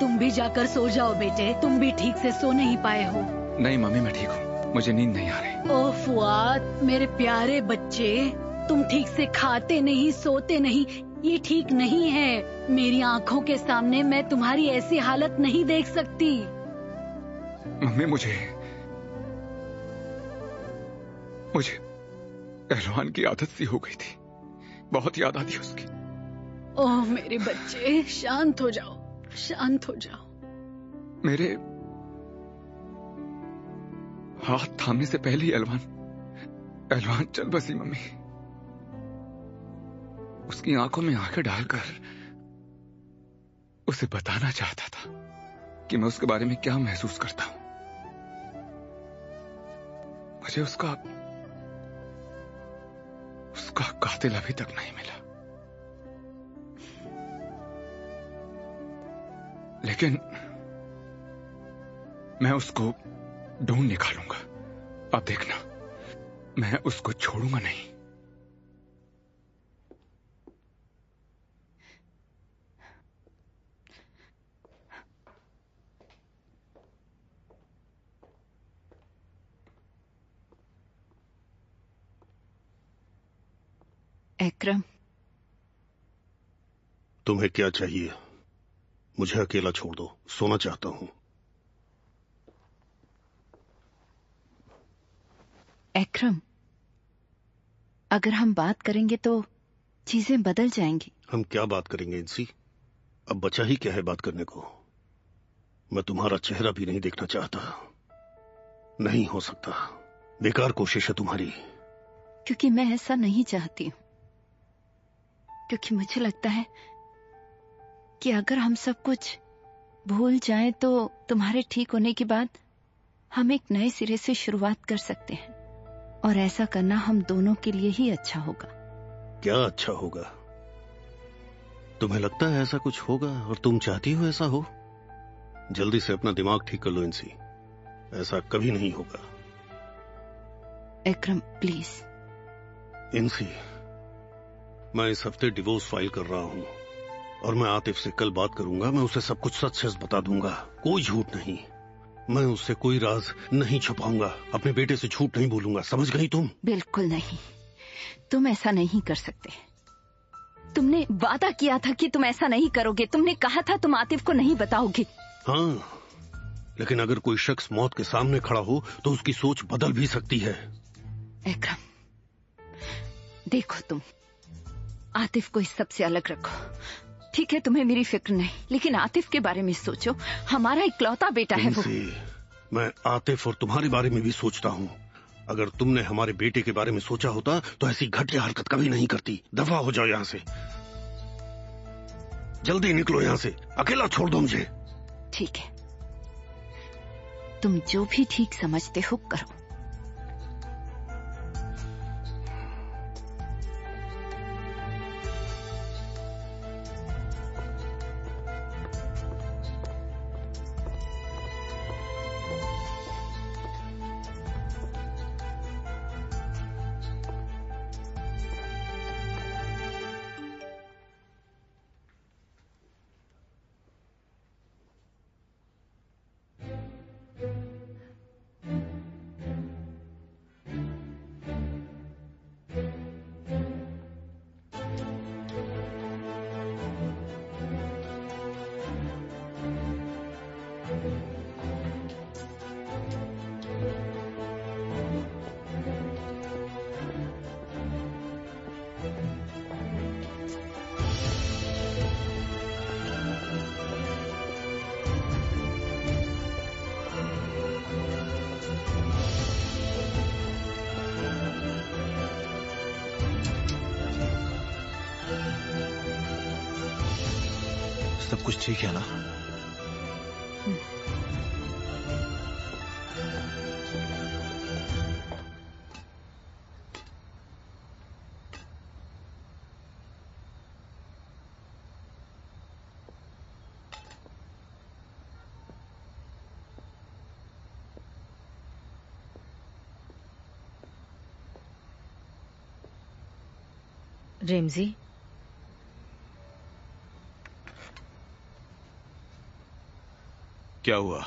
तुम भी जाकर सो जाओ बेटे, तुम भी ठीक से सो नहीं पाए हो। नहीं मम्मी, मैं ठीक हूँ, मुझे नींद नहीं आ रही। ओह फुआद, मेरे प्यारे बच्चे, तुम ठीक से खाते नहीं, सोते नहीं, ये ठीक नहीं है। मेरी आंखों के सामने मैं तुम्हारी ऐसी हालत नहीं देख सकती। मम्मी, मुझे पहलवान की आदत सी हो गई थी, बहुत याद आती है उसकी। ओह मेरे बच्चे, शांत हो जाओ, शांत हो जाओ। मेरे हाथ थामने से पहले ही पहलवान चल बसी मम्मी। उसकी आंखों में आंखें डालकर उसे बताना चाहता था कि मैं उसके बारे में क्या महसूस करता हूं। मुझे उसका कातिल अभी तक नहीं मिला, लेकिन मैं उसको ढूंढ निकालूंगा। अब देखना, मैं उसको छोड़ूंगा नहीं। एकरम, तुम्हें क्या चाहिए? मुझे अकेला छोड़ दो, सोना चाहता हूं। एकरम, अगर हम बात करेंगे तो चीजें बदल जाएंगी। हम क्या बात करेंगे इंसी? अब बचा ही क्या है बात करने को? मैं तुम्हारा चेहरा भी नहीं देखना चाहता। नहीं हो सकता, बेकार कोशिश है तुम्हारी। क्योंकि मैं ऐसा नहीं चाहती हूं, क्योंकि मुझे लगता है कि अगर हम सब कुछ भूल जाएं तो तुम्हारे ठीक होने के बाद हम एक नए सिरे से शुरुआत कर सकते हैं, और ऐसा करना हम दोनों के लिए ही अच्छा होगा। क्या अच्छा होगा? तुम्हें लगता है ऐसा कुछ होगा और तुम चाहती हो ऐसा हो? जल्दी से अपना दिमाग ठीक कर लो इंसी, ऐसा कभी नहीं होगा। एकरम प्लीज। इंसी, मैं इस हफ्ते डिवोर्स फाइल कर रहा हूं और मैं आतिफ से कल बात करूंगा। मैं उसे सब कुछ सच सच बता दूंगा, कोई झूठ नहीं। मैं उससे कोई राज नहीं छुपाऊंगा, अपने बेटे से झूठ नहीं बोलूंगा, समझ गई तुम? बिल्कुल नहीं, तुम ऐसा नहीं कर सकते। तुमने वादा किया था कि तुम ऐसा नहीं करोगे, तुमने कहा था तुम आतिफ को नहीं बताओगे। हाँ, लेकिन अगर कोई शख्स मौत के सामने खड़ा हो तो उसकी सोच बदल भी सकती है। एकरम, देखो तुम आतिफ को इस सबसे अलग रखो, ठीक है? तुम्हें मेरी फिक्र नहीं, लेकिन आतिफ के बारे में सोचो, हमारा इकलौता बेटा है वो। मैं आतिफ और तुम्हारे बारे में भी सोचता हूँ। अगर तुमने हमारे बेटे के बारे में सोचा होता तो ऐसी घटिया हरकत कभी नहीं करती। दफा हो जाओ यहाँ से, जल्दी निकलो यहाँ से, अकेला छोड़ दो मुझे। ठीक है, तुम जो भी ठीक समझते हो करो। सब कुछ ठीक है ना? रेमजी, क्या हुआ?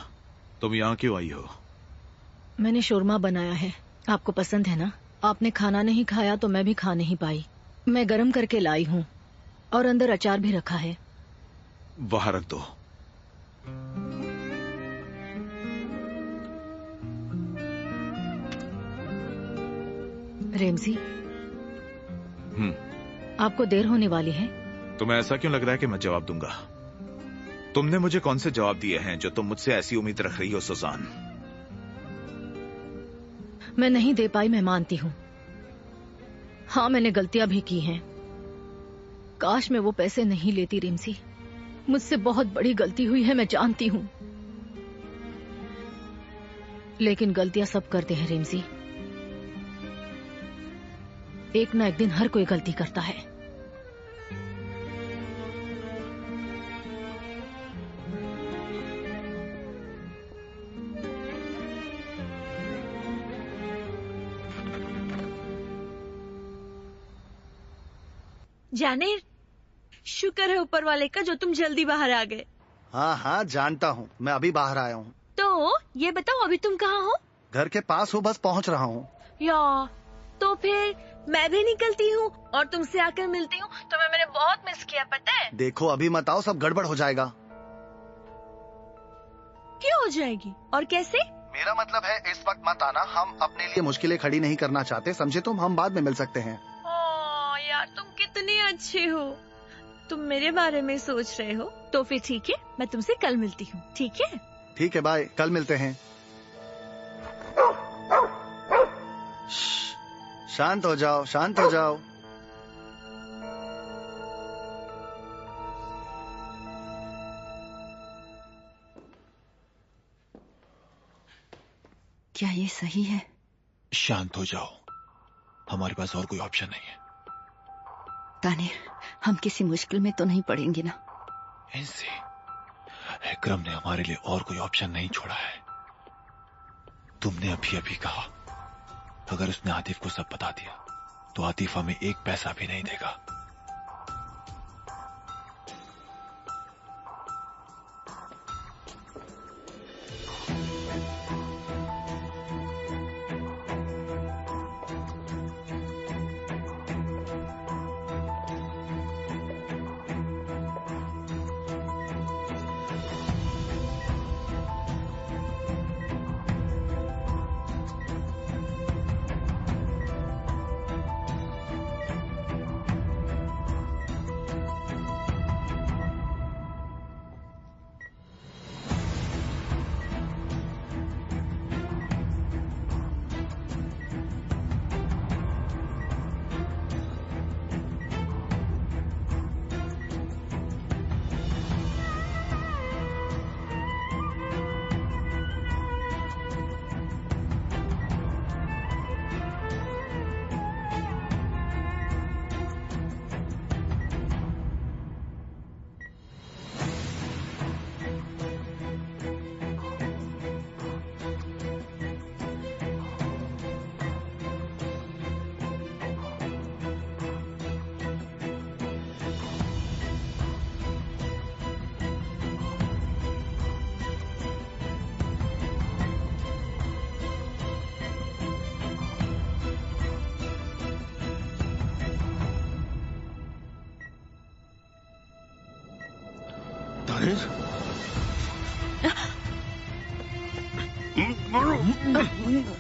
तुम यहाँ क्यों आई हो? मैंने शोरमा बनाया है, आपको पसंद है ना? आपने खाना नहीं खाया तो मैं भी खा नहीं पाई। मैं गरम करके लाई हूँ और अंदर अचार भी रखा है। वहां रख दो। रेमजी, आपको देर होने वाली है। तुम्हें ऐसा क्यों लग रहा है कि मैं जवाब दूंगा? तुमने मुझे कौन से जवाब दिए हैं जो तुम मुझसे ऐसी उम्मीद रख रही हो सुजान? मैं नहीं दे पाई, मैं मानती हूँ। हाँ, मैंने गलतियां भी की हैं। काश मैं वो पैसे नहीं लेती रिमसी। मुझसे बहुत बड़ी गलती हुई है, मैं जानती हूँ। लेकिन गलतियां सब करते हैं रिमसी। एक ना एक दिन हर कोई गलती करता है। जाने, शुक्र है ऊपर वाले का जो तुम जल्दी बाहर आ गए। हाँ हाँ जानता हूँ, मैं अभी बाहर आया हूँ। तो ये बताओ अभी तुम कहाँ हो? घर के पास हूँ, बस पहुँच रहा हूँ। या तो फिर मैं भी निकलती हूँ और तुमसे आकर मिलती हूँ। तुम्हें मैंने बहुत मिस किया, पता है? देखो अभी मत आओ, सब गड़बड़ हो जाएगा। क्यों हो जाएगी और कैसे? मेरा मतलब है इस वक्त मत आना, हम अपने लिए मुश्किलें खड़ी नहीं करना चाहते, समझे तुम? हम बाद में मिल सकते हैं। ओह यार, तुम कितने अच्छे हो। तुम मेरे बारे में सोच रहे हो? तो फिर ठीक है, मैं तुमसे कल मिलती हूँ। ठीक है? ठीक है, बाय, कल मिलते हैं। शांत हो जाओ, शांत हो जाओ। क्या ये सही है? शांत हो जाओ, हमारे पास और कोई ऑप्शन नहीं है। तानिर, हम किसी मुश्किल में तो नहीं पड़ेंगे ना? इनसे इकरम ने हमारे लिए और कोई ऑप्शन नहीं छोड़ा है। तुमने अभी अभी कहा अगर उसने आतिफ को सब बता दिया तो आतिफ हमें एक पैसा भी नहीं देगा।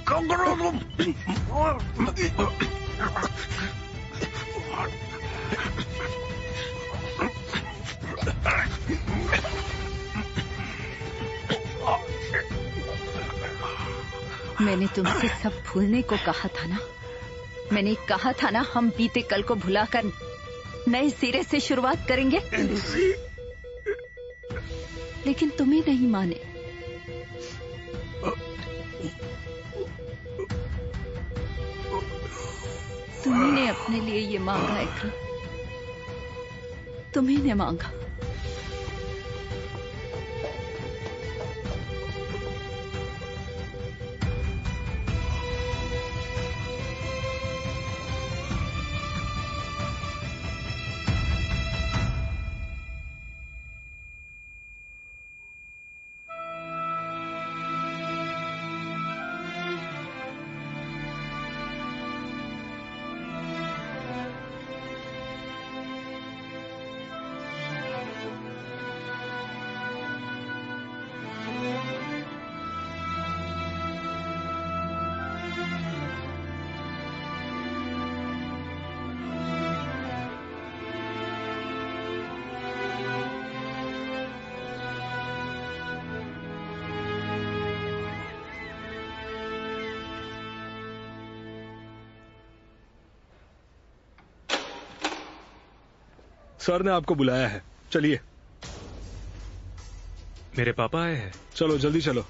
क्या कर रहे हो तुम? मैंने तुमसे सब भूलने को कहा था ना। मैंने कहा था ना हम बीते कल को भुलाकर नए सिरे से शुरुआत करेंगे। लेकिन तुम ही नहीं माने। तुम्ही ने अपने लिए ये मांगा इकराम, तुम्ही ने मांगा। सर ने आपको बुलाया है, चलिए। मेरे पापा आए हैं। चलो जल्दी चलो।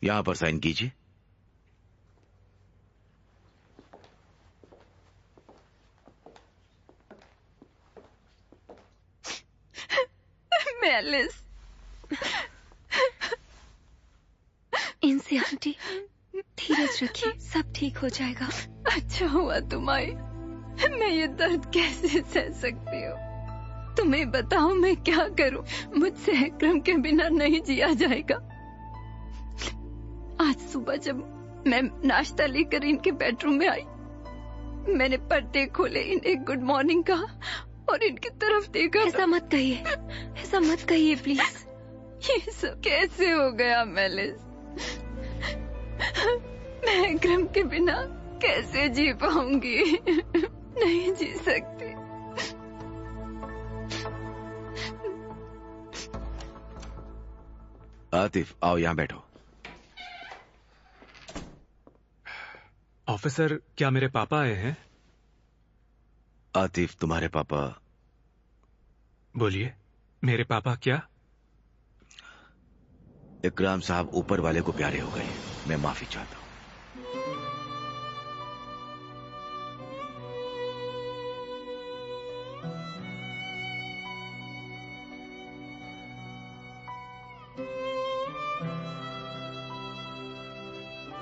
यहां पर साइन कीजिए। मेलिस, इनसे आंटी धीरज रखिए, सब ठीक हो जाएगा। अच्छा हुआ तुम आई। मैं ये दर्द कैसे सह सकती हूँ? तुम्हें बताओ मैं क्या करूँ? मुझसे अकरम के बिना नहीं जिया जाएगा। आज सुबह जब मैं नाश्ता लेकर इनके बेडरूम में आई, मैंने पर्दे खोले, इन्हें गुड मॉर्निंग कहा और इनकी तरफ देखा। ऐसा मत कहिए, ऐसा मत कहिए प्लीज। ये सब कैसे हो गया मेलिस? मैं अकरम के बिना कैसे जी पाऊंगी? नहीं जी सकती। आतिफ, आओ यहां बैठो। ऑफिसर, क्या मेरे पापा आए हैं? आतिफ, तुम्हारे पापा। बोलिए, मेरे पापा क्या? इकराम साहब ऊपर वाले को प्यारे हो गए। मैं माफी चाहता हूं।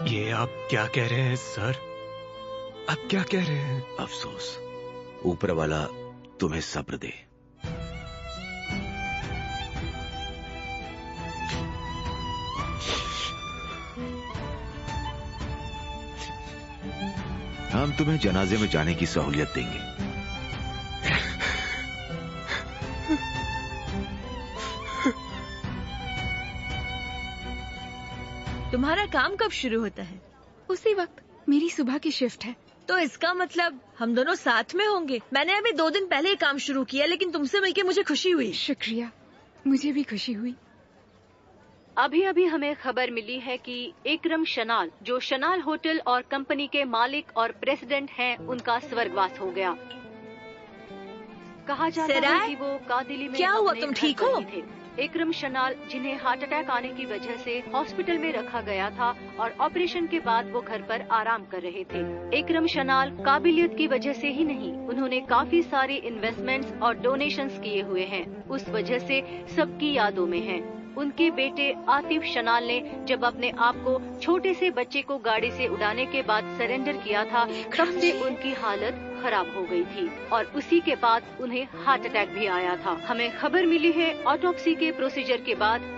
ये आप क्या कह रहे हैं सर? आप क्या कह रहे हैं? अफसोस, ऊपर वाला तुम्हें सब्र दे। हम तुम्हें जनाजे में जाने की सहूलियत देंगे। तुम्हारा काम कब शुरू होता है? उसी वक्त। मेरी सुबह की शिफ्ट है। तो इसका मतलब हम दोनों साथ में होंगे। मैंने अभी 2 दिन पहले ही काम शुरू किया, लेकिन तुमसे मिलके मुझे खुशी हुई। शुक्रिया, मुझे भी खुशी हुई। अभी अभी हमें खबर मिली है कि इकरम शनाल, जो शनाल होटल और कंपनी के मालिक और प्रेसिडेंट हैं, उनका स्वर्गवास हो गया। कहा जाता है कि वो कादिली में क्या हुआ? अपने तुम घर ठीक पर हो? ही थे। इकरम शनाल, जिन्हें हार्ट अटैक आने की वजह से हॉस्पिटल में रखा गया था और ऑपरेशन के बाद वो घर पर आराम कर रहे थे। इकरम शनाल काबिलियत की वजह से ही नहीं, उन्होंने काफी सारी इन्वेस्टमेंट्स और डोनेशंस किए हुए हैं। उस वजह से सबकी यादों में हैं। उनके बेटे आतिफ शनाल ने जब अपने आप को छोटे से बच्चे को गाड़ी से उड़ाने के बाद सरेंडर किया था, तब से उनकी हालत खराब हो गई थी और उसी के बाद उन्हें हार्ट अटैक भी आया था। हमें खबर मिली है ऑटोप्सी के प्रोसीजर के बाद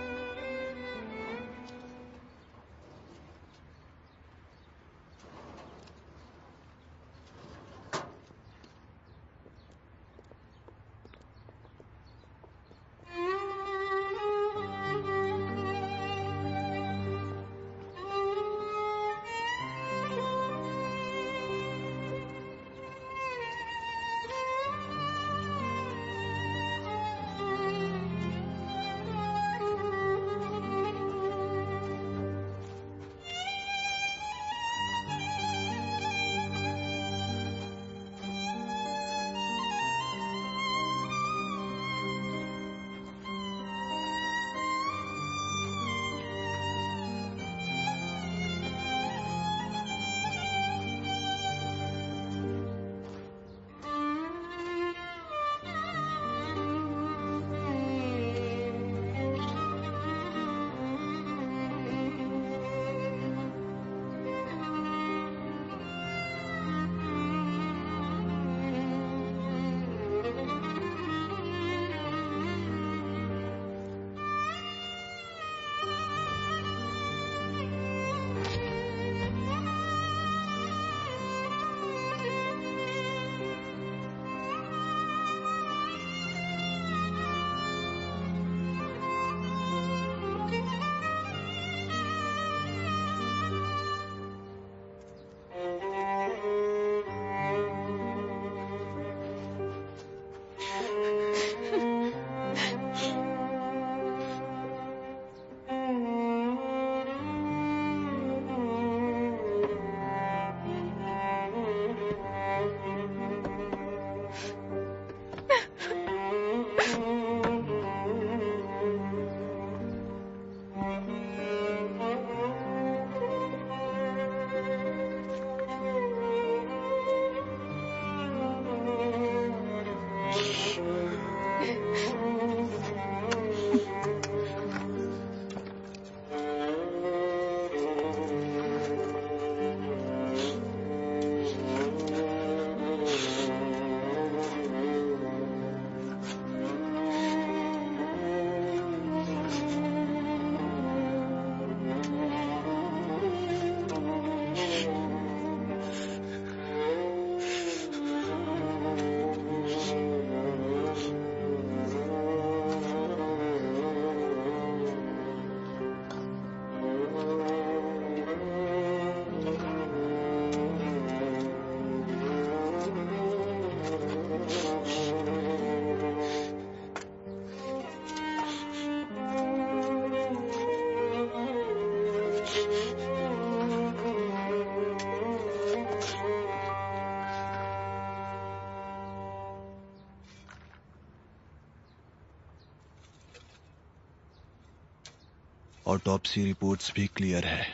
ऑटोप्सी रिपोर्ट्स भी क्लियर है।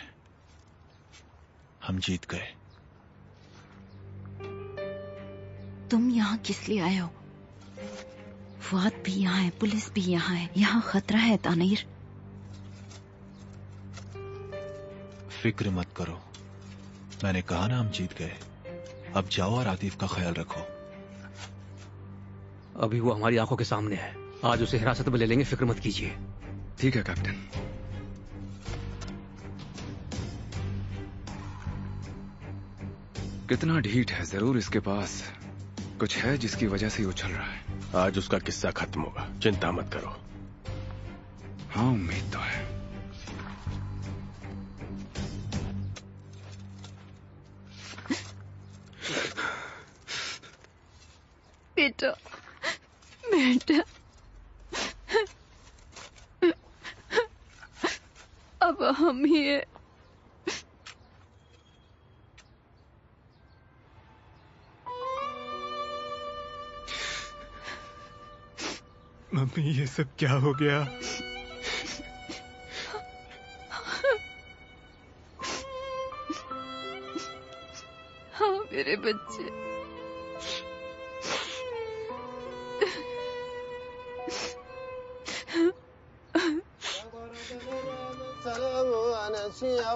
हम जीत गए। तुम यहाँ किस लिए आए हो? फुआद भी यहाँ है, पुलिस भी यहाँ है। यहाँ खतरा है तानीर। फिक्र मत करो, मैंने कहा ना हम जीत गए। अब जाओ और आतिफ का ख्याल रखो। अभी वो हमारी आंखों के सामने है, आज उसे हिरासत में ले लेंगे, फिक्र मत कीजिए। ठीक है कैप्टन। कितना ढीठ है, जरूर इसके पास कुछ है जिसकी वजह से ये उछल रहा है। आज उसका किस्सा खत्म होगा, चिंता मत करो। हाँ, उम्मीद तो है। बेटा, बेटा, अब हम ही है। मम्मी, ये सब क्या हो गया? हाँ मेरे बच्चे,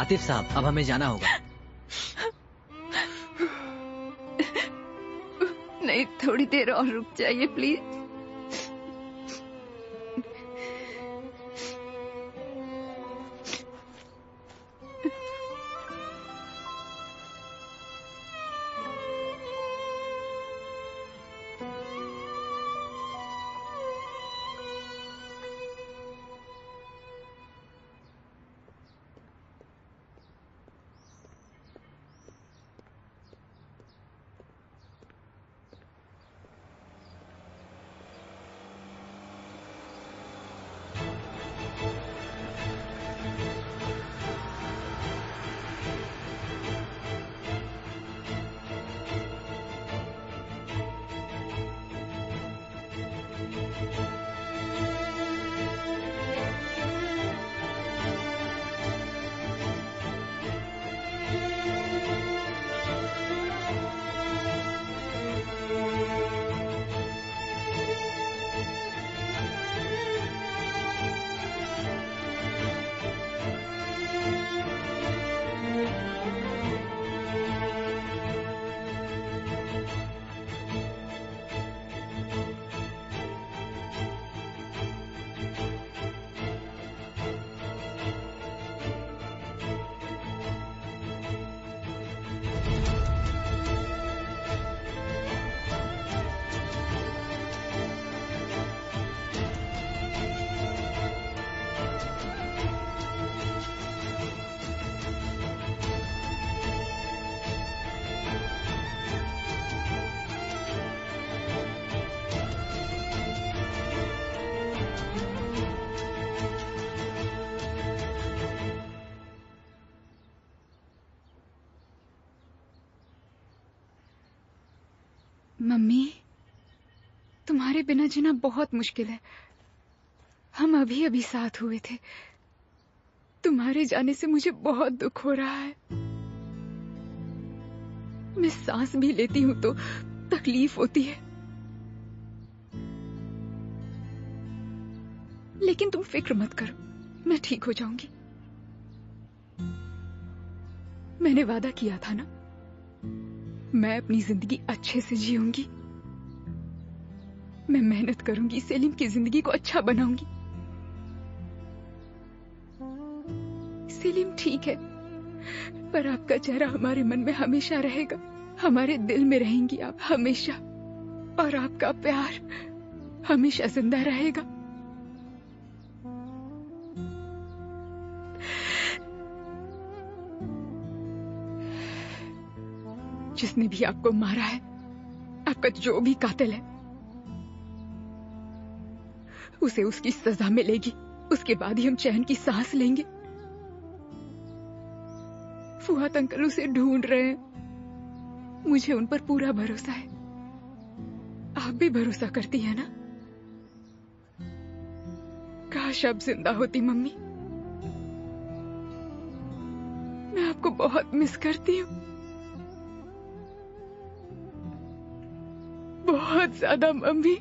आतिफ साहब, अब हमें जाना होगा। नहीं, थोड़ी देर और रुक जाइए प्लीज। मम्मी, तुम्हारे बिना जीना बहुत मुश्किल है। हम अभी अभी साथ हुए थे। तुम्हारे जाने से मुझे बहुत दुख हो रहा है। मैं सांस भी लेती हूँ तो तकलीफ होती है। लेकिन तुम फिक्र मत करो, मैं ठीक हो जाऊंगी। मैंने वादा किया था ना, मैं अपनी जिंदगी अच्छे से जीऊंगी। मैं मेहनत करूंगी, सेलिम की जिंदगी को अच्छा बनाऊंगी। सेलिम ठीक है, पर आपका चेहरा हमारे मन में हमेशा रहेगा, हमारे दिल में रहेंगी आप हमेशा, और आपका प्यार हमेशा जिंदा रहेगा। जिसने भी आपको मारा है, आपका जो भी कातिल है, उसे उसकी सजा मिलेगी। उसके बाद ही हम चैन की सांस लेंगे। फुआद अंकल उसे ढूंढ रहे हैं, मुझे उन पर पूरा भरोसा है। आप भी भरोसा करती है ना? काश आप जिंदा होती मम्मी। मैं आपको बहुत मिस करती हूँ, बहुत ज्यादा मम्मी।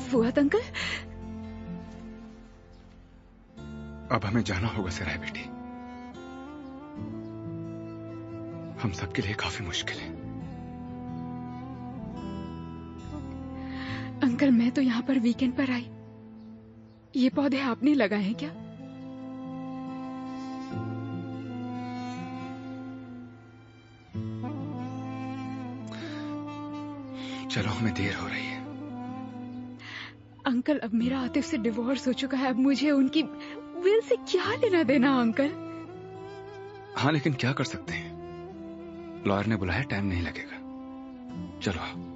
फुआद अंकल, अब हमें जाना होगा सराय बेटी। हम सबके लिए काफी मुश्किल है। अंकल, मैं तो यहाँ पर वीकेंड पर आई। ये पौधे आपने लगाए हैं क्या? चलो, हमें देर हो रही है। अंकल, अब मेरा आतिफ से डिवोर्स हो चुका है, अब मुझे उनकी विल से क्या लेना देना अंकल? हाँ, लेकिन क्या कर सकते हैं? लॉयर ने बुलाया, टाइम नहीं लगेगा। चलो।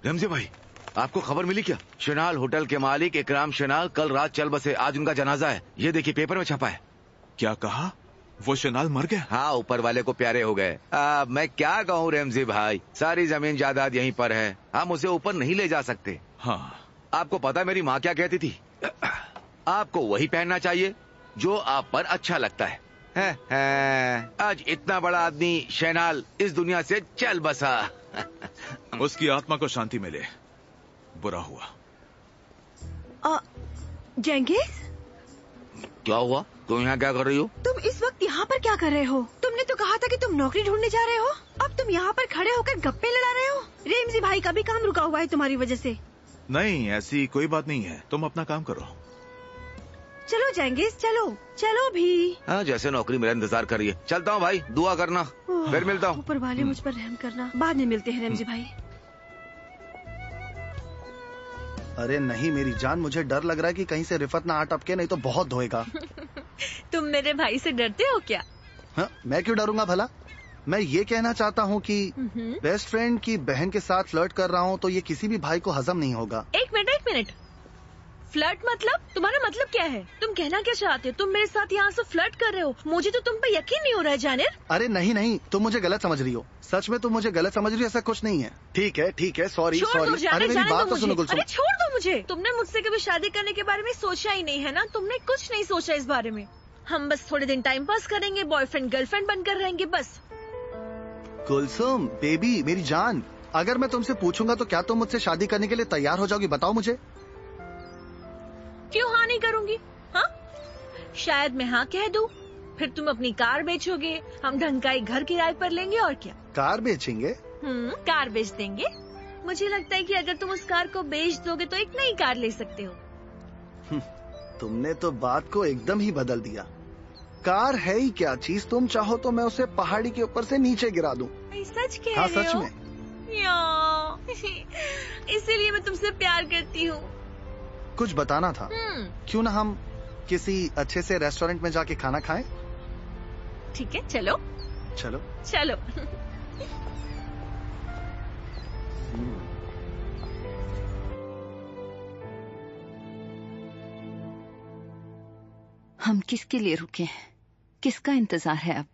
रमजी भाई, आपको खबर मिली क्या? शनाल होटल के मालिक इकराम शनाल कल रात चल बसे। आज उनका जनाजा है। ये देखिए, पेपर में छपा है। क्या कहा? वो शनाल मर गया? हाँ, ऊपर वाले को प्यारे हो गए। मैं क्या कहूँ रमजी भाई, सारी जमीन जायदाद यहीं पर है, हम उसे ऊपर नहीं ले जा सकते। हाँ। आपको पता है मेरी माँ क्या कहती थी? आपको वही पहनना चाहिए जो आप पर अच्छा लगता है। आज इतना बड़ा आदमी शनाल इस दुनिया से चल बसा। उसकी आत्मा को शांति मिले। बुरा हुआ। जेंगिस, क्या हुआ? तुम यहाँ क्या कर रही हो? तुम इस वक्त यहाँ पर क्या कर रहे हो? तुमने तो कहा था कि तुम नौकरी ढूंढने जा रहे हो, अब तुम यहाँ पर खड़े होकर गप्पे लड़ा रहे हो। रेमजी भाई का भी काम रुका हुआ है तुम्हारी वजह से। नहीं, ऐसी कोई बात नहीं है, तुम अपना काम करो। चलो जेंगिस, चलो चलो भी। हाँ, जैसे नौकरी मेरा इंतजार कर रही है। चलता हूँ भाई, दुआ करना, फिर मिलता हूँ। ऊपर वाले मुझ पर रहम करना। बाद में मिलते हैं रेमजी भाई। अरे नहीं मेरी जान, मुझे डर लग रहा है कि कहीं से रिफत ना आ टपके, नहीं तो बहुत धोएगा। तुम मेरे भाई से डरते हो क्या? हाँ, मैं क्यों डरूंगा भला? मैं ये कहना चाहता हूँ कि बेस्ट फ्रेंड की बहन के साथ फ्लर्ट कर रहा हूँ तो ये किसी भी भाई को हजम नहीं होगा। एक मिनट, फ्लर्ट मतलब? तुम्हारा मतलब क्या है? तुम कहना क्या चाहते हो? तुम मेरे साथ यहाँ से फ्लर्ट कर रहे हो? मुझे तो तुम पे यकीन नहीं हो रहा है जानिर। अरे नहीं, तुम मुझे गलत समझ रही हो। सच में तुम मुझे गलत समझ रही हो, ऐसा कुछ नहीं है। ठीक है, सॉरी। अरे मेरी बात तो सुनो गुलशन। अरे छोड़ दो मुझे। तुमने मुझसे कभी शादी करने के बारे में सोचा ही नहीं है ना? तुमने कुछ नहीं सोचा इस बारे में। हम बस थोड़े दिन टाइम पास करेंगे, बॉयफ्रेंड गर्लफ्रेंड बनकर रहेंगे बस। गुलसुम बेबी, मेरी जान, अगर मैं तुमसे पूछूंगा तो क्या तुम मुझसे शादी करने के लिए तैयार हो जाओगी? बताओ मुझे। क्यों हाँ नहीं करूंगी? हाँ, शायद मैं हाँ कह दूं, फिर तुम अपनी कार बेचोगे, हम ढंग का एक घर किराए पर लेंगे, और क्या? कार बेचेंगे? कार बेच देंगे। मुझे लगता है कि अगर तुम उस कार को बेच दोगे तो एक नई कार ले सकते हो। तुमने तो बात को एकदम ही बदल दिया। कार है ही क्या चीज? तुम चाहो तो मैं उसे पहाड़ी के ऊपर से नीचे गिरा दूं। सच कह रहे हो? सच में। इसीलिए मैं तुमसे प्यार करती हूँ। कुछ बताना था। क्यों ना हम किसी अच्छे से रेस्टोरेंट में जाके खाना खाएं? ठीक है, चलो। हम किसके लिए रुके हैं? किसका इंतजार है अब?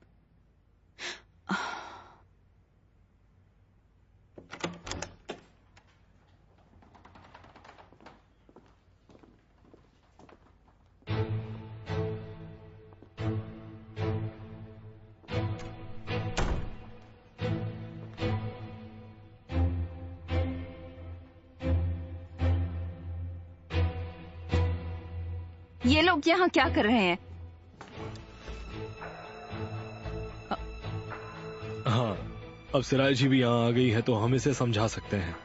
ये लोग यहाँ क्या कर रहे हैं? हाँ, अब सिराज जी भी यहाँ आ गई है तो हम इसे समझा सकते हैं।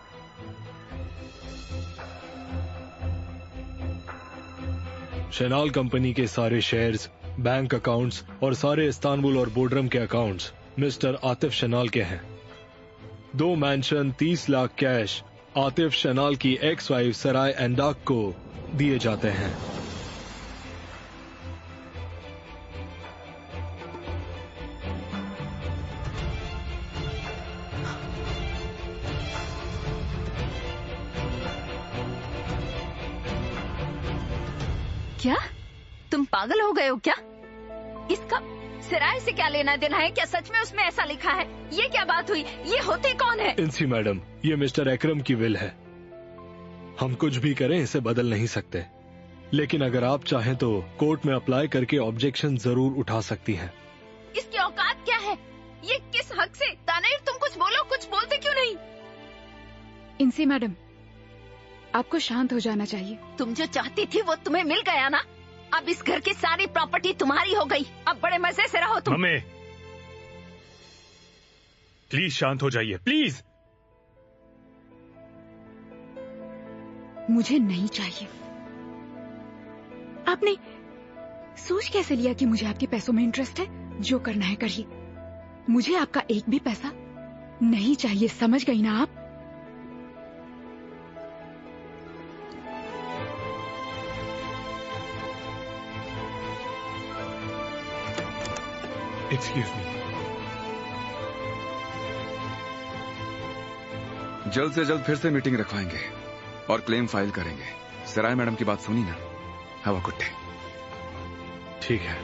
शैनाल कंपनी के सारे शेयर्स, बैंक अकाउंट्स और सारे इस्तांबुल और बोडरम के अकाउंट्स मिस्टर आतिफ शैनाल के हैं। 2 मैंशन, 30 लाख कैश आतिफ शैनाल की एक्स वाइफ सराय एंडाक को दिए जाते हैं। क्या तुम पागल हो गए हो क्या? इसका सराय से क्या लेना देना है? क्या सच में उसमें ऐसा लिखा है? ये क्या बात हुई? ये होते कौन है? इंसी मैडम, ये मिस्टर एकरम की विल है। हम कुछ भी करें इसे बदल नहीं सकते, लेकिन अगर आप चाहें तो कोर्ट में अप्लाई करके ऑब्जेक्शन जरूर उठा सकती हैं। इसकी औकात क्या है? ये किस हक से? तानीर, तुम कुछ बोलो, कुछ बोलते क्यों नहीं? इंसी मैडम, आपको शांत हो जाना चाहिए। तुम जो चाहती थी वो तुम्हें मिल गया ना। अब इस घर की सारी प्रॉपर्टी तुम्हारी हो गई। अब बड़े मजे से रहो तुम। मम्मी, प्लीज शांत हो जाइए, प्लीज। मुझे नहीं चाहिए। आपने सोच कैसे लिया कि मुझे आपके पैसों में इंटरेस्ट है? जो करना है करिए, मुझे आपका एक भी पैसा नहीं चाहिए। समझ गई ना आप? Excuse me. जल्द से जल्द फिर से मीटिंग रखवाएंगे और क्लेम फाइल करेंगे। सराय मैडम की बात सुनी ना? Have a good day. ठीक है।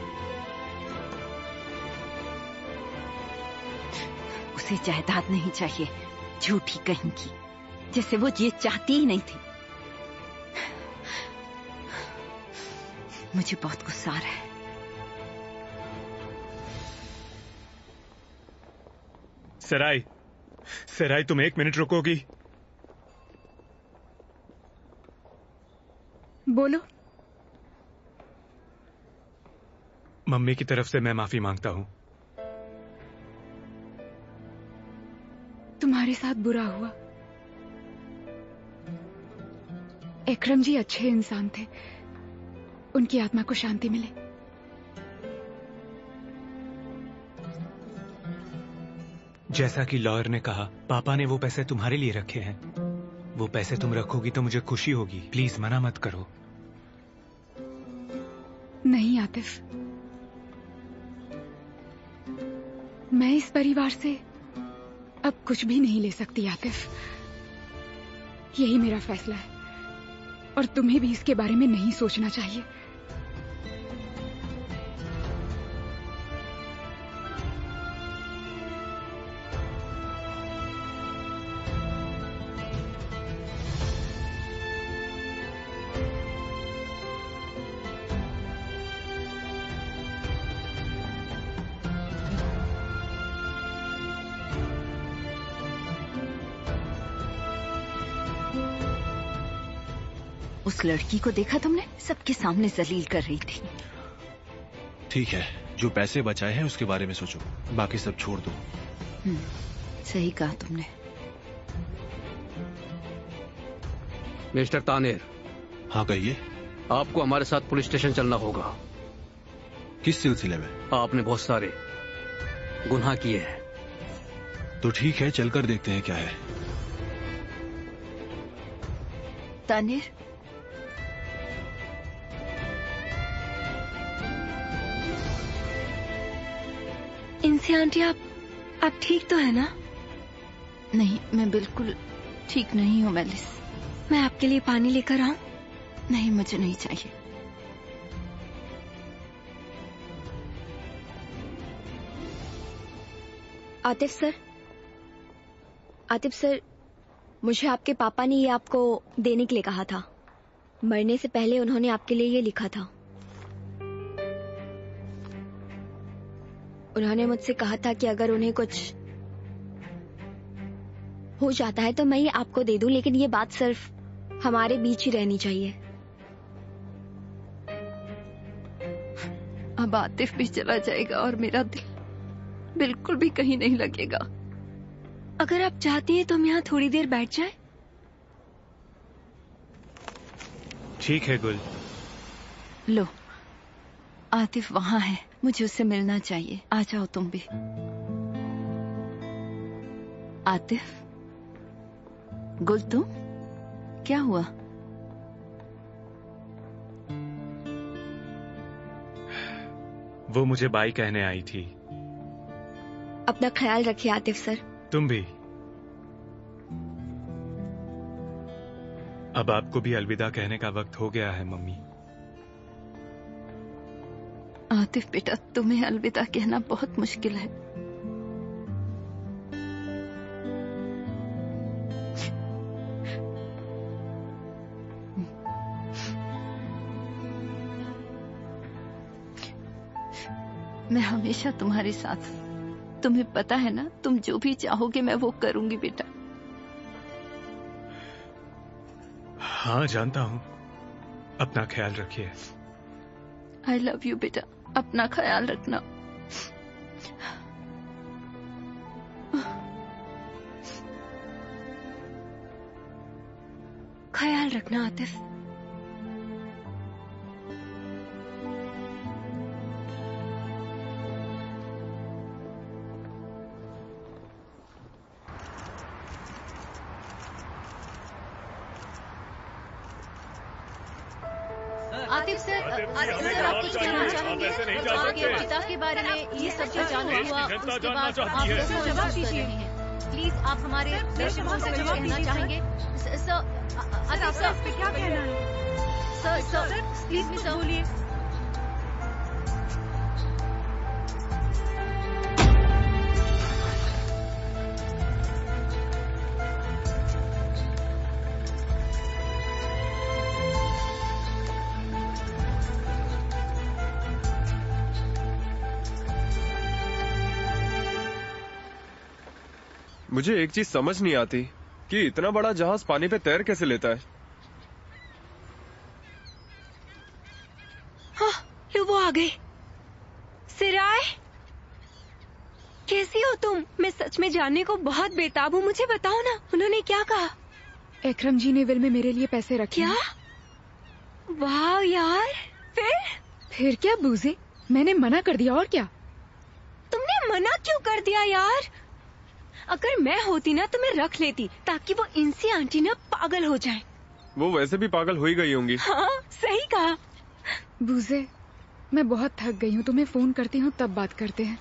उसे जायदाद नहीं चाहिए, झूठी कहीं की, जैसे वो ये चाहती ही नहीं थी। मुझे बहुत गुस्सा आ रहा है। सराय, तुम 1 मिनट रुकोगी? बोलो। मम्मी की तरफ से मैं माफी मांगता हूँ। तुम्हारे साथ बुरा हुआ। एकरम जी अच्छे इंसान थे, उनकी आत्मा को शांति मिले। जैसा कि लॉयर ने कहा, पापा ने वो पैसे तुम्हारे लिए रखे हैं। वो पैसे तुम रखोगी तो मुझे खुशी होगी। प्लीज मना मत करो। नहीं आतिफ, मैं इस परिवार से अब कुछ भी नहीं ले सकती आतिफ। यही मेरा फैसला है और तुम्हें भी इसके बारे में नहीं सोचना चाहिए। उस लड़की को देखा तुमने? सबके सामने जलील कर रही थी। ठीक है, जो पैसे बचाए हैं उसके बारे में सोचो, बाकी सब छोड़ दो। सही कहा तुमने। मिस्टर तानेर। हाँ कहिए। आपको हमारे साथ पुलिस स्टेशन चलना होगा। किस सिलसिले में? आपने बहुत सारे गुनाह किए हैं। तो ठीक है, चलकर देखते हैं क्या है। तानेर, इनसे आंटी, आप ठीक तो है ना? नहीं, मैं बिल्कुल ठीक नहीं हूँ मेलिस। मैं आपके लिए पानी लेकर आऊं? नहीं, मुझे नहीं चाहिए। आतिफ सर, मुझे आपके पापा ने ये आपको देने के लिए कहा था। मरने से पहले उन्होंने आपके लिए ये लिखा था। उन्होंने मुझसे कहा था कि अगर उन्हें कुछ हो जाता है तो मैं ये आपको दे दूं, लेकिन ये बात सिर्फ हमारे बीच ही रहनी चाहिए। अब आतिफ भी चला जाएगा और मेरा दिल बिल्कुल भी कहीं नहीं लगेगा। अगर आप चाहती हैं तो हम यहाँ थोड़ी देर बैठ जाएं। ठीक है गुल। लो, आतिफ वहाँ है, मुझे उससे मिलना चाहिए। आ जाओ तुम भी। आतिफ, गुल तुम, क्या हुआ? वो मुझे बाई कहने आई थी। अपना ख्याल रखिए आतिफ सर। तुम भी। अब आपको भी अलविदा कहने का वक्त हो गया है मम्मी। आतिफ बेटा, तुम्हें अलविदा कहना बहुत मुश्किल है। मैं हमेशा तुम्हारे साथ हूं। तुम्हें पता है ना, तुम जो भी चाहोगे मैं वो करूंगी बेटा। हाँ जानता हूँ। अपना ख्याल रखिए। आई लव यू बेटा, अपना ख्याल रखना। ख्याल रखना आतिफ। आतिफ सर, आप कुछ कहना चाहेंगे? आपके पिता के बारे में ये सब जो जाना हुआ, उसके बाद आप कैसे जवाब दीजिए हैं? प्लीज आप हमारे दर्शकों से कुछ कहना चाहेंगे? आतिफ सर, क्या कहना है? सर प्लीज मिस बोलिए। मुझे एक चीज समझ नहीं आती कि इतना बड़ा जहाज पानी पे तैर कैसे लेता है। हाँ, लो वो आ गए। सिराय, कैसी हो तुम? मैं सच में जानने को बहुत बेताब हूँ। मुझे बताओ ना, उन्होंने क्या कहा? एकरम जी ने विल में मेरे लिए पैसे रखे। क्या? वाह यार। फिर क्या बूजे, मैंने मना कर दिया। और क्या? तुमने मना क्यों कर दिया यार? अगर मैं होती ना तो मैं रख लेती, ताकि वो इंसी आंटी ना पागल हो जाए। वो वैसे भी पागल हो ही गई होंगी। हाँ, सही कहा। बूजे, मैं बहुत थक गई हूँ, तुम्हें फोन करती हूँ तब बात करते हैं।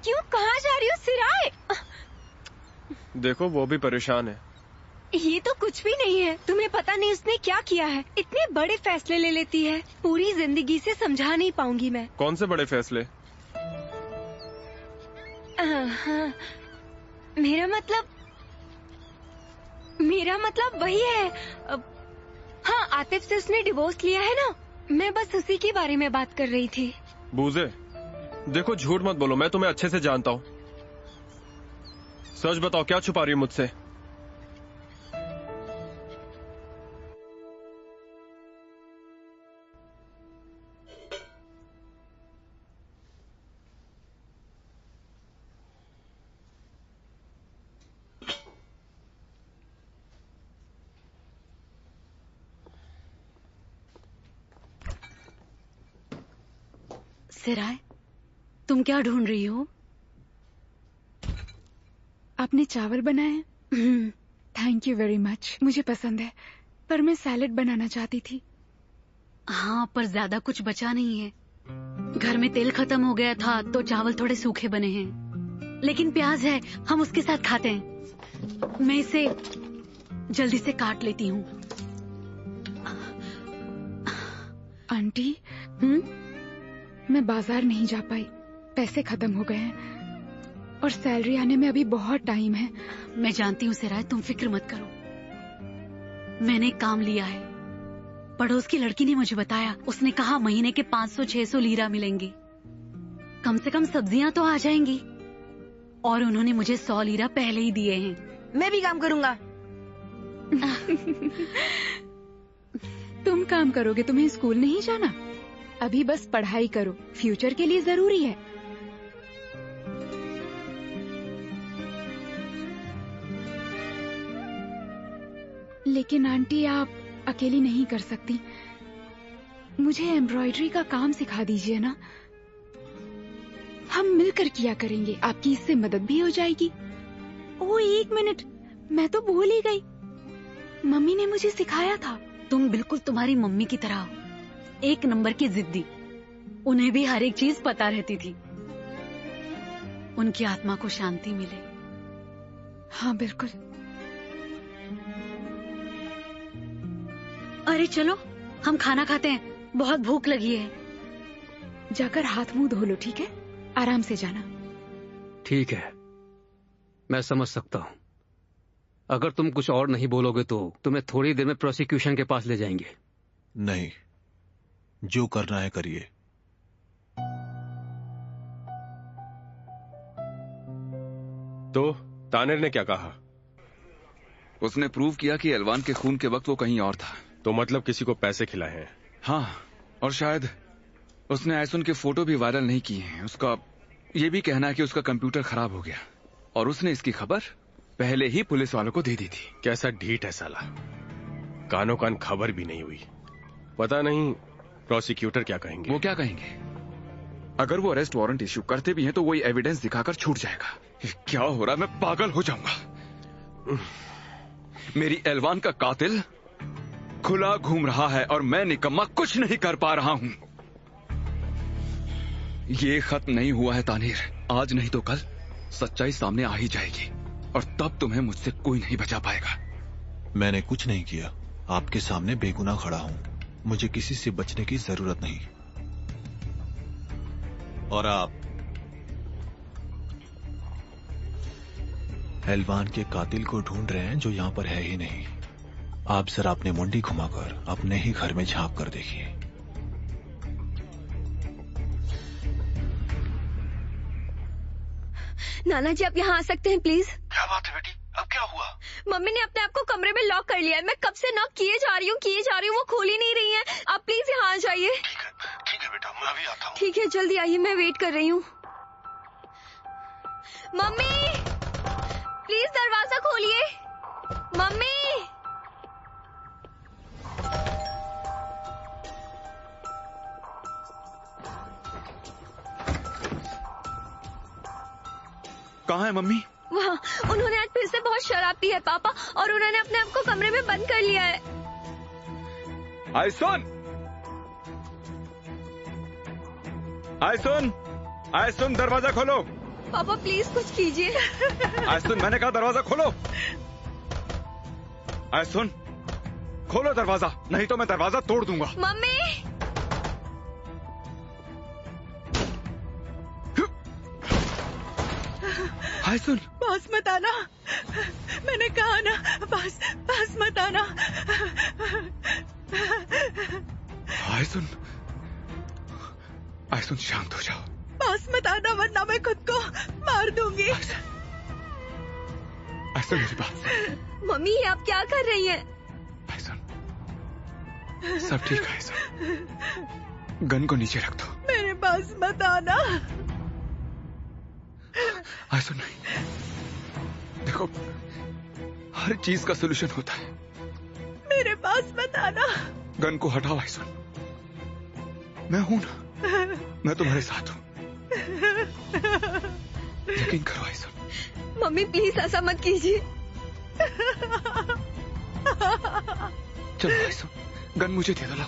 क्यों, कहाँ जा रही हो सिराय? देखो वो भी परेशान है। ये तो कुछ भी नहीं है। तुम्हें पता नहीं उसने क्या किया है। इतने बड़े फैसले ले लेती है, पूरी जिंदगी से समझा नहीं पाऊंगी मैं। कौन से बड़े फैसले? हाँ, मेरा मतलब वही है। हाँ, आतिफ से उसने डिवोर्स लिया है ना, मैं बस उसी के बारे में बात कर रही थी। बूजे, देखो झूठ मत बोलो, मैं तुम्हें अच्छे से जानता हूँ। सच बताओ, क्या छुपा रही हो मुझसे? सिराय, तुम क्या ढूंढ रही हो? आपने चावल बनाए हैं? थैंक यू वेरी मच, मुझे पसंद है, पर मैं सैलेड बनाना चाहती थी। हाँ, पर ज्यादा कुछ बचा नहीं है। घर में तेल खत्म हो गया था तो चावल थोड़े सूखे बने हैं, लेकिन प्याज है, हम उसके साथ खाते हैं। मैं इसे जल्दी से काट लेती हूँ। आंटी, मैं बाजार नहीं जा पाई, पैसे खत्म हो गए हैं और सैलरी आने में अभी बहुत टाइम है। मैं जानती हूँ सिराज, तुम फिक्र मत करो। मैंने काम लिया है। पड़ोस की लड़की ने मुझे बताया, उसने कहा महीने के 500-600 लीरा मिलेंगे। कम से कम सब्जियां तो आ जाएंगी। और उन्होंने मुझे 100 लीरा पहले ही दिए हैं। मैं भी काम करूंगा। तुम काम करोगे, तुम्हें स्कूल नहीं जाना? अभी बस पढ़ाई करो, फ्यूचर के लिए जरूरी है। लेकिन आंटी, आप अकेली नहीं कर सकती। मुझे एम्ब्रॉयडरी का काम सिखा दीजिए ना। हम मिलकर किया करेंगे, आपकी इससे मदद भी हो जाएगी। ओह, 1 मिनट, मैं तो भूल ही गई। मम्मी ने मुझे सिखाया था। तुम बिल्कुल तुम्हारी मम्मी की तरह हो, 1 नंबर की जिद्दी। उन्हें भी हर एक चीज पता रहती थी। उनकी आत्मा को शांति मिले। हाँ बिल्कुल। अरे चलो, हम खाना खाते हैं, बहुत भूख लगी है। जाकर हाथ मुंह धो लो, ठीक है? आराम से जाना। ठीक है, मैं समझ सकता हूँ। अगर तुम कुछ और नहीं बोलोगे तो तुम्हें थोड़ी देर में प्रोसिक्यूशन के पास ले जाएंगे। नहीं, जो करना है करिए। तो तानिर ने क्या कहा? उसने प्रूव किया कि एलवान के खून के वक्त वो कहीं और था। तो मतलब किसी को पैसे खिलाए हैं? हाँ, और शायद उसने आयसुन के फोटो भी वायरल नहीं किए हैं। उसका ये भी कहना है कि उसका कंप्यूटर खराब हो गया और उसने इसकी खबर पहले ही पुलिस वालों को दे दी थी। कैसा ढीठ है साला, कानो कान खबर भी नहीं हुई। पता नहीं प्रोसिक्यूटर क्या कहेंगे। वो क्या कहेंगे? अगर वो अरेस्ट वारंट इश्यू करते भी हैं तो वही एविडेंस दिखाकर छूट जाएगा। ये क्या हो रहा है? मैं पागल हो जाऊंगा। मेरी एलवान का कातिल खुला घूम रहा है और मैं निकम्मा कुछ नहीं कर पा रहा हूं। ये खत्म नहीं हुआ है तानीर। आज नहीं तो कल सच्चाई सामने आ ही जाएगी और तब तुम्हें मुझसे कोई नहीं बचा पाएगा। मैंने कुछ नहीं किया, आपके सामने बेगुनाह खड़ा हूं। मुझे किसी से बचने की जरूरत नहीं। और आप एलवान के कातिल को ढूंढ रहे हैं जो यहां पर है ही नहीं। आप जरा अपने मुंडी घुमाकर अपने ही घर में झांक कर देखिए। नाना जी, आप यहाँ आ सकते हैं प्लीज? क्या बात है बेटी, अब क्या हुआ? मम्मी ने अपने आप को कमरे में लॉक कर लिया है। मैं कब से नॉक किए जा रही हूँ, वो खोल ही नहीं रही है। आप प्लीज यहाँ आ जाइए। ठीक है बेटा, मैं अभी आता हूँ। ठीक है, जल्दी आइए, मैं वेट कर रही हूँ। मम्मी, प्लीज दरवाजा खोलिए। मम्मी, कहाँ है मम्मी? वहाँ उन्होंने आज फिर से बहुत शराब पी है पापा, और उन्होंने अपने आप को कमरे में बंद कर लिया है। आयसुन, आयसुन, आयसुन, दरवाजा खोलो। पापा प्लीज कुछ कीजिए। आयसुन, मैंने कहा दरवाजा खोलो। आयसुन, खोलो दरवाजा, नहीं तो मैं दरवाजा तोड़ दूंगा। मम्मी, आयसुन, पास मत आना, मैंने कहा ना, पास मत आना। आयसुन, आयसुन शांत हो जाओ। पास मत आना वरना मैं खुद को मार दूंगी। आयसुन मेरी बात सुन। मम्मी, ये आप क्या कर रही हैं? आयसुन, सब ठीक है आयसुन, गन को नीचे रख दो। मेरे पास मत आना। आयसुन नहीं, देखो हर चीज का सलूशन होता है। मेरे पास मत आना। गन को हटाओ आयसुन, मैं हूं ना, मैं तुम्हारे साथ हूं, यकीन करो आयसुन। मम्मी प्लीज ऐसा मत कीजिए। चलो आयसुन, गन मुझे दे दो।